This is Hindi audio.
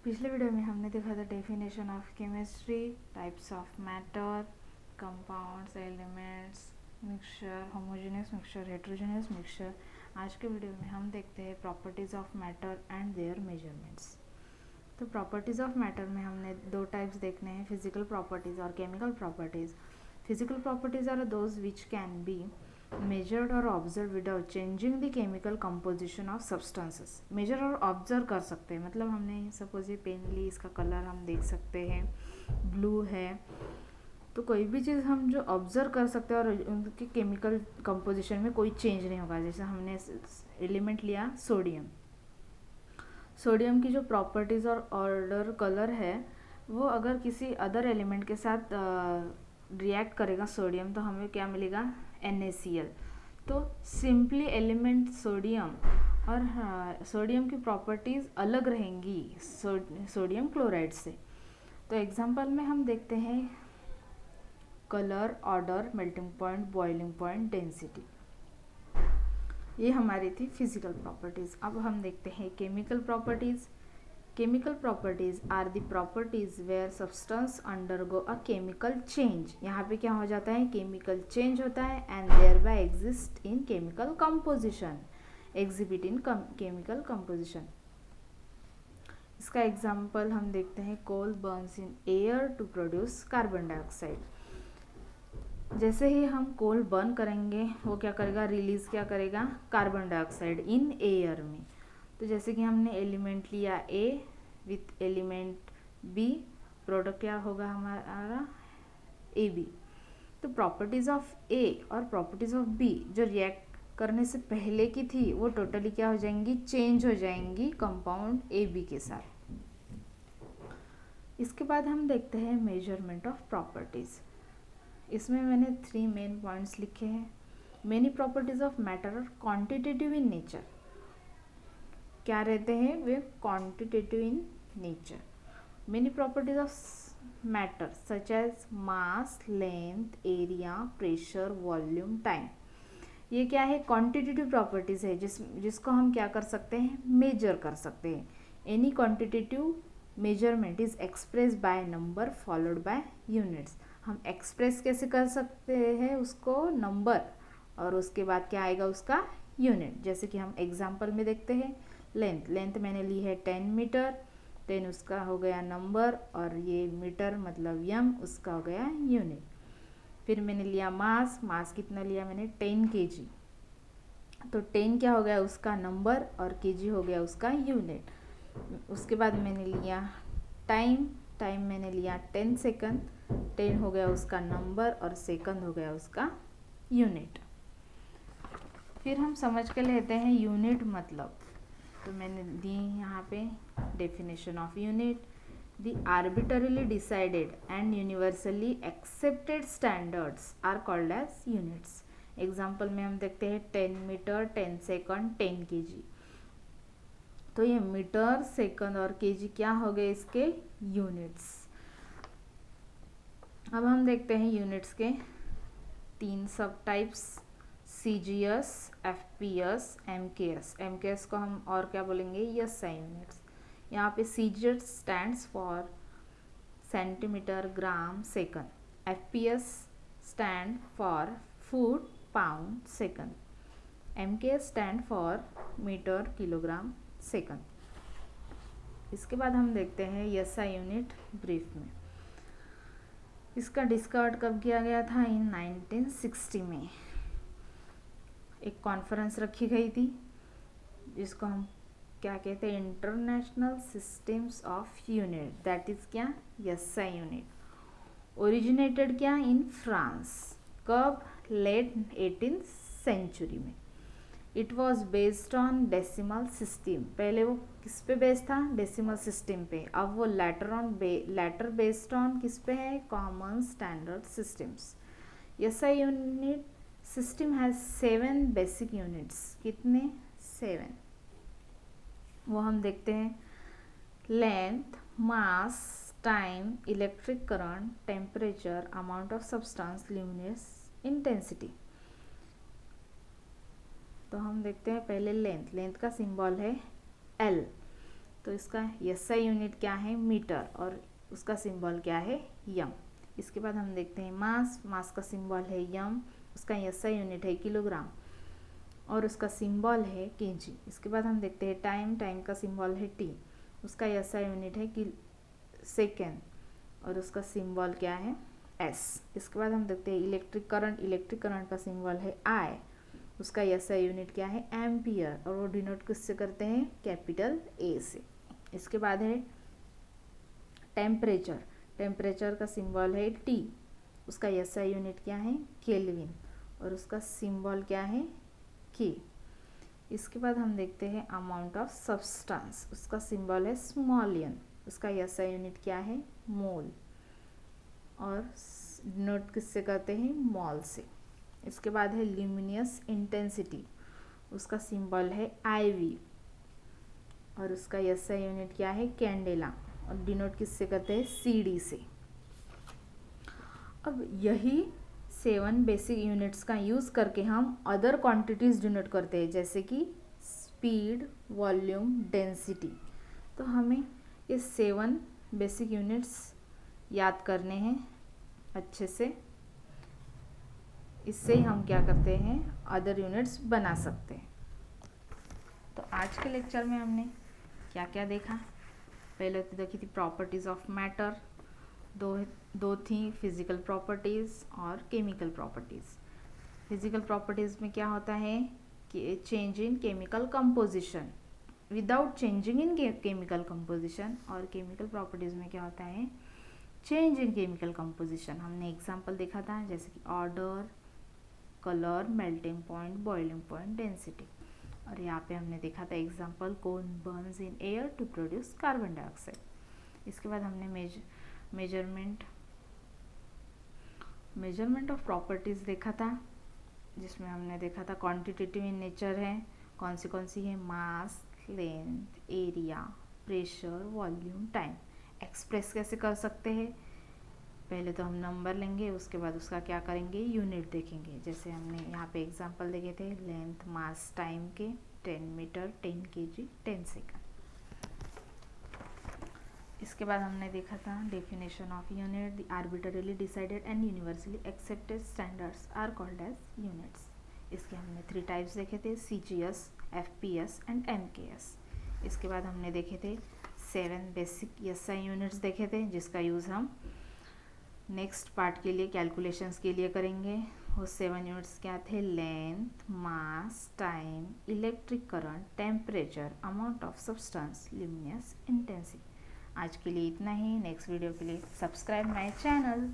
पिछले वीडियो में हमने देखा था definition of chemistry, types of matter, compounds, elements, mixture, homogeneous mixture, heterogeneous mixture. आज के वीडियो में हम देखते हैं properties of matter and their measurements. तो प्रॉपर्टीज़ ऑफ मैटर में हमने दो टाइप्स देखने हैं, फिजिकल प्रॉपर्टीज़ और chemical properties. Physical properties are those which can be measured और observe without changing the chemical composition of substances. Measure और ऑब्जर्व कर सकते हैं, मतलब हमने सपोज ये पेन ली, इसका कलर हम देख सकते हैं ब्लू है, तो कोई भी चीज़ हम जो ऑब्जर्व कर सकते हैं और उनके केमिकल कंपोजिशन में कोई चेंज नहीं होगा। जैसे हमने एलिमेंट लिया सोडियम, सोडियम की जो प्रॉपर्टीज़ और ऑर्डर कलर है वो अगर किसी अदर एलिमेंट के साथ रिएक्ट करेगा सोडियम, तो हमें क्या मिलेगा, NaCl। तो सिंपली एलिमेंट सोडियम और सोडियम की प्रॉपर्टीज़ अलग रहेंगी सोडियम क्लोराइड से। तो एग्जांपल में हम देखते हैं colour, order, melting point, boiling point, density. ये हमारी थी फिजिकल प्रॉपर्टीज़। अब हम देखते हैं chemical properties. Chemical properties are the properties where substance undergo a chemical change. यहाँ पे क्या हो जाता है, केमिकल चेंज होता है and thereby exist in chemical composition, exhibit in chemical composition. इसका एग्जाम्पल हम देखते हैं, coal burns in air to produce carbon dioxide. जैसे ही हम कोल बर्न करेंगे वो क्या करेगा, रिलीज क्या करेगा, कार्बन डाइऑक्साइड इन एयर में। तो जैसे कि हमने एलिमेंट लिया A with element B, product क्या होगा हमारा AB। तो प्रॉपर्टीज़ ऑफ A और प्रॉपर्टीज़ ऑफ B जो रिएक्ट करने से पहले की थी वो टोटली क्या हो जाएंगी, चेंज हो जाएंगी कंपाउंड AB के साथ। इसके बाद हम देखते हैं मेजरमेंट ऑफ प्रॉपर्टीज़। इसमें मैंने 3 मेन पॉइंट्स लिखे हैं। Many properties of matter are quantitative in nature. क्या रहते हैं वे, quantitative in nature. Many properties of matter such as mass, length, area, pressure, volume, time. ये क्या है, क्वांटिटेटिव प्रॉपर्टीज है जिसको हम क्या कर सकते हैं, मेजर कर सकते हैं। Any quantitative measurement is express by number followed by units. हम एक्सप्रेस कैसे कर सकते हैं उसको, नंबर, और उसके बाद क्या आएगा उसका यूनिट। जैसे कि हम एग्जाम्पल में देखते हैं, लेंथ मैंने ली है 10 मीटर, 10 उसका हो गया नंबर, और ये मीटर मतलब m उसका हो गया यूनिट। फिर मैंने लिया मास कितना लिया मैंने, 10 kg। तो 10 क्या हो गया उसका नंबर और kg हो गया उसका यूनिट। उसके बाद मैंने लिया टाइम मैंने लिया 10 सेकंड, 10 हो गया उसका नंबर और सेकंड हो गया उसका यूनिट। फिर हम समझ के लेते हैं यूनिट मतलब। तो मैंने दी यहाँ पे definition of unit, the arbitrarily decided and universally accepted standards are called as units. Example में हम देखते हैं 10 मीटर, 10 सेकंड, 10 kg। तो ये मीटर, सेकंड और kg क्या हो गए इसके यूनिट्स। अब हम देखते हैं यूनिट्स के 3 सब types, CGS, FPS, MKS। MKS को हम और क्या बोलेंगे, SI यूनिट्स। यहाँ पे CGS stands for centimetre, gram, second. FPS stand for foot, pound, second. MKS stand for metre, kilogram, second. इसके बाद हम देखते हैं SI यूनिट ब्रीफ में। इसका डिस्कवर कब किया गया था, इन 1960 में एक कॉन्फ्रेंस रखी गई थी जिसको हम क्या कहते हैं, international systems of unit, that is क्या, SI यूनिट। ओरिजिनेटेड क्या, इन फ्रांस। कब, लेट 18th सेंचुरी में। It was based on decimal system. पहले वो किस पे बेस्ड था, डेसिमल सिस्टम पे। अब वो लेटर बेस्ड ऑन किस पे है, common standard systems. SI unit system has 7 basic units. कितने, 7। वो हम देखते हैं, length, mass, time, electric current, temperature, amount of substance, luminous intensity. तो हम देखते हैं पहले लेंथ का सिंबल है L। तो इसका SI यूनिट क्या है, मीटर, और उसका सिंबल क्या है, यम। इसके बाद हम देखते हैं मास। मास का सिंबल है यम, उसका SI यूनिट है किलोग्राम और उसका सिंबल है केजी। इसके बाद हम देखते हैं टाइम। टाइम का सिंबल है टी, उसका SI यूनिट है सेकेंड और उसका सिंबल क्या है, एस। इसके बाद हम देखते हैं इलेक्ट्रिक करंट। इलेक्ट्रिक करंट का सिंबल है आई, उसका SI यूनिट क्या है, एम्पियर, और वो डिनोट किससे करते हैं, कैपिटल ए से। इसके बाद है टेम्परेचर। टेम्परेचर का सिंबल है टी, उसका SI यूनिट क्या है, केल्विन, और उसका सिंबल क्या है, के। इसके बाद हम देखते हैं अमाउंट ऑफ सब्सटेंस। उसका सिंबल है स्मॉल एन, उसका SI यूनिट क्या है, मोल, और डिनोट किससे करते हैं, मॉल से। इसके बाद है ल्यूमिनियस इंटेंसिटी। उसका सिंबल है IV और उसका SI यूनिट क्या है, कैंडेला, और डिनोट किससे करते हैं, CD से। अब यही 7 बेसिक यूनिट्स का यूज़ करके हम अदर क्वांटिटीज़ डिनोट करते हैं, जैसे कि स्पीड, वॉल्यूम, डेंसिटी। तो हमें ये 7 बेसिक यूनिट्स याद करने हैं अच्छे से। इससे ही हम क्या करते हैं, अदर यूनिट्स बना सकते हैं। तो आज के लेक्चर में हमने क्या क्या देखा। पहले तो देखी थी प्रॉपर्टीज़ ऑफ मैटर, दो थी फिजिकल प्रॉपर्टीज़ और केमिकल प्रॉपर्टीज़। फिजिकल प्रॉपर्टीज़ में क्या होता है कि change in chemical composition without changing in chemical composition, और केमिकल प्रॉपर्टीज़ में क्या होता है, चेंज इन केमिकल कंपोजिशन। हमने एग्जांपल देखा था, जैसे कि order, colour, melting point, boiling point, density. और यहाँ पे हमने देखा था example, coal burns in air to produce carbon dioxide. इसके बाद हमने मेजरमेंट ऑफ प्रॉपर्टीज़ देखा था, जिसमें हमने देखा था क्वांटिटेटिव इन नेचर है, कौन सी है, mass, length, area, pressure, volume, time. Express कैसे कर सकते हैं, पहले तो हम नंबर लेंगे, उसके बाद उसका क्या करेंगे, यूनिट देखेंगे। जैसे हमने यहाँ पे एग्जांपल देखे थे, लेंथ, मास, टाइम के, 10 मीटर, 10 kg, 10 सेकंड। इसके बाद हमने देखा था definition of unit. The arbitrarily decided and universally accepted standards are called as units. इसके हमने 3 टाइप्स देखे थे, CGS, FPS एंड MKS। इसके बाद हमने देखे थे 7 बेसिक SI यूनिट्स देखे थे, जिसका यूज़ हम नेक्स्ट पार्ट के लिए, कैलकुलेशंस के लिए करेंगे। वो 7 यूनिट्स क्या थे, length, mass, time, electric current, temperature, amount of substance, luminous intensity. आज के लिए इतना ही। नेक्स्ट वीडियो के लिए सब्सक्राइब माय चैनल।